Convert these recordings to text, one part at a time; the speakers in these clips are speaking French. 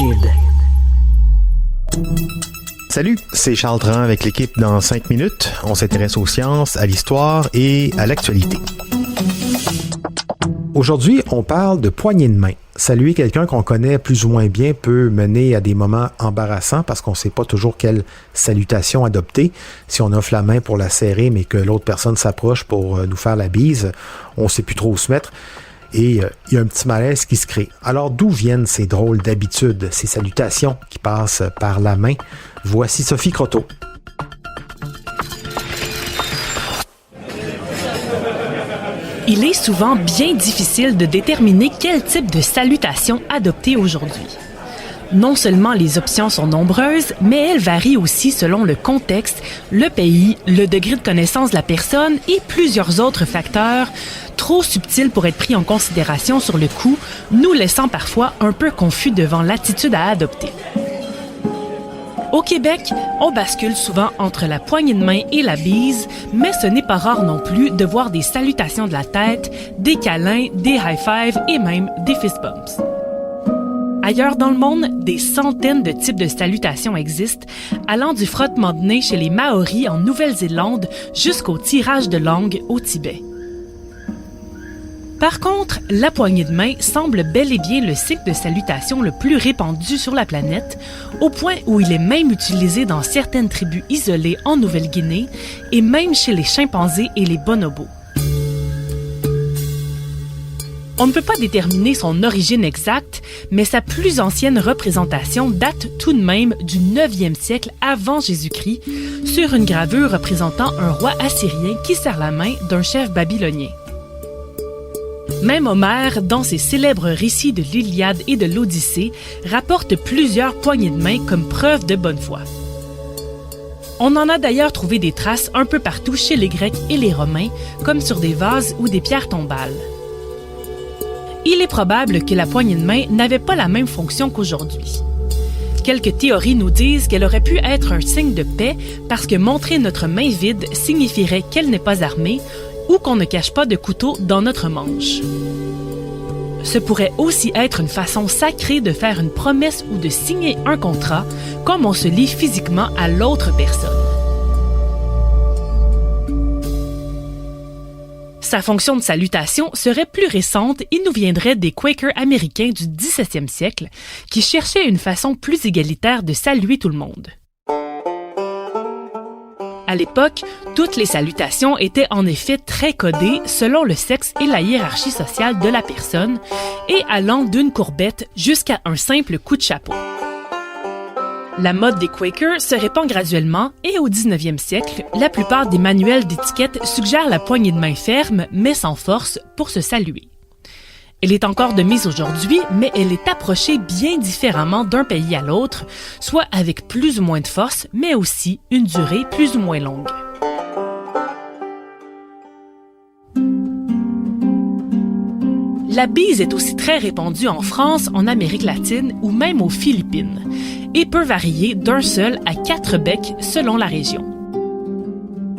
Kid. Salut, c'est Charles Dran avec l'équipe dans 5 minutes. On s'intéresse aux sciences, à l'histoire et à l'actualité. Aujourd'hui, on parle de poignée de main. Saluer quelqu'un qu'on connaît plus ou moins bien peut mener à des moments embarrassants parce qu'on ne sait pas toujours quelle salutation adopter. Si on offre la main pour la serrer, mais que l'autre personne s'approche pour nous faire la bise, on ne sait plus trop où se mettre. Et il y a un petit malaise qui se crée. Alors, d'où viennent ces drôles d'habitudes, ces salutations qui passent par la main? Voici Sophie Croteau. Il est souvent bien difficile de déterminer quel type de salutation adopter aujourd'hui. Non seulement les options sont nombreuses, mais elles varient aussi selon le contexte, le pays, le degré de connaissance de la personne et plusieurs autres facteurs trop subtils pour être pris en considération sur le coup, nous laissant parfois un peu confus devant l'attitude à adopter. Au Québec, on bascule souvent entre la poignée de main et la bise, mais ce n'est pas rare non plus de voir des salutations de la tête, des câlins, des high-fives et même des fist bumps. Ailleurs dans le monde, des centaines de types de salutations existent, allant du frottement de nez chez les Maoris en Nouvelle-Zélande jusqu'au tirage de langue au Tibet. Par contre, la poignée de main semble bel et bien le signe de salutation le plus répandu sur la planète, au point où il est même utilisé dans certaines tribus isolées en Nouvelle-Guinée et même chez les chimpanzés et les bonobos. On ne peut pas déterminer son origine exacte, mais sa plus ancienne représentation date tout de même du 9e siècle avant Jésus-Christ, sur une gravure représentant un roi assyrien qui serre la main d'un chef babylonien. Même Homère, dans ses célèbres récits de l'Iliade et de l'Odyssée, rapporte plusieurs poignées de main comme preuve de bonne foi. On en a d'ailleurs trouvé des traces un peu partout chez les Grecs et les Romains, comme sur des vases ou des pierres tombales. Il est probable que la poignée de main n'avait pas la même fonction qu'aujourd'hui. Quelques théories nous disent qu'elle aurait pu être un signe de paix parce que montrer notre main vide signifierait qu'elle n'est pas armée ou qu'on ne cache pas de couteau dans notre manche. Ce pourrait aussi être une façon sacrée de faire une promesse ou de signer un contrat, comme on se lie physiquement à l'autre personne. Sa fonction de salutation serait plus récente et nous viendrait des Quakers américains du 17e siècle, qui cherchaient une façon plus égalitaire de saluer tout le monde. À l'époque, toutes les salutations étaient en effet très codées selon le sexe et la hiérarchie sociale de la personne et allant d'une courbette jusqu'à un simple coup de chapeau. La mode des Quakers se répand graduellement et au 19e siècle, la plupart des manuels d'étiquette suggèrent la poignée de main ferme mais sans force pour se saluer. Elle est encore de mise aujourd'hui, mais elle est approchée bien différemment d'un pays à l'autre, soit avec plus ou moins de force, mais aussi une durée plus ou moins longue. La bise est aussi très répandue en France, en Amérique latine ou même aux Philippines, et peut varier d'un seul à 4 becs selon la région.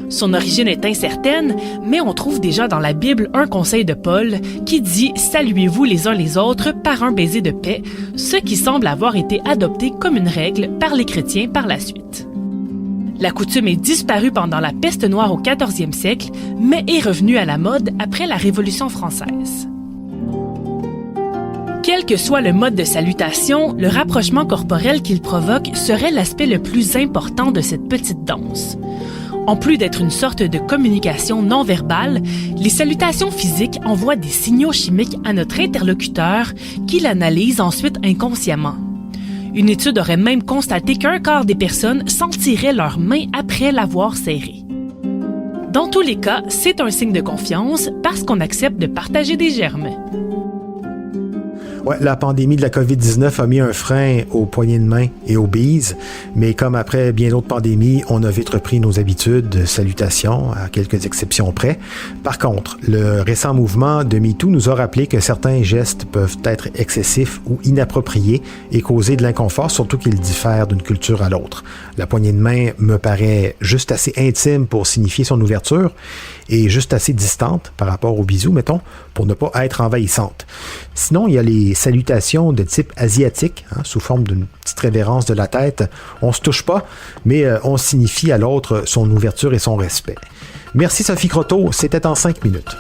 Son origine est incertaine, mais on trouve déjà dans la Bible un conseil de Paul qui dit « Saluez-vous les uns les autres par un baiser de paix », ce qui semble avoir été adopté comme une règle par les chrétiens par la suite. La coutume est disparue pendant la peste noire au 14e siècle, mais est revenue à la mode après la Révolution française. Quel que soit le mode de salutation, le rapprochement corporel qu'il provoque serait l'aspect le plus important de cette petite danse. En plus d'être une sorte de communication non verbale, les salutations physiques envoient des signaux chimiques à notre interlocuteur qui l'analyse ensuite inconsciemment. Une étude aurait même constaté qu'un quart des personnes sentiraient leurs mains après l'avoir serrée. Dans tous les cas, c'est un signe de confiance parce qu'on accepte de partager des germes. Ouais, la pandémie de la COVID-19 a mis un frein aux poignées de main et aux bises, mais comme après bien d'autres pandémies, on a vite repris nos habitudes de salutation, à quelques exceptions près. Par contre, le récent mouvement de MeToo nous a rappelé que certains gestes peuvent être excessifs ou inappropriés et causer de l'inconfort, surtout qu'ils diffèrent d'une culture à l'autre. La poignée de main me paraît juste assez intime pour signifier son ouverture et juste assez distante par rapport au bisou, mettons, pour ne pas être envahissante. Sinon, il y a les des salutations de type asiatique, sous forme d'une petite révérence de la tête. On se touche pas, mais on signifie à l'autre son ouverture et son respect. Merci Sophie Croteau, c'était en 5 minutes.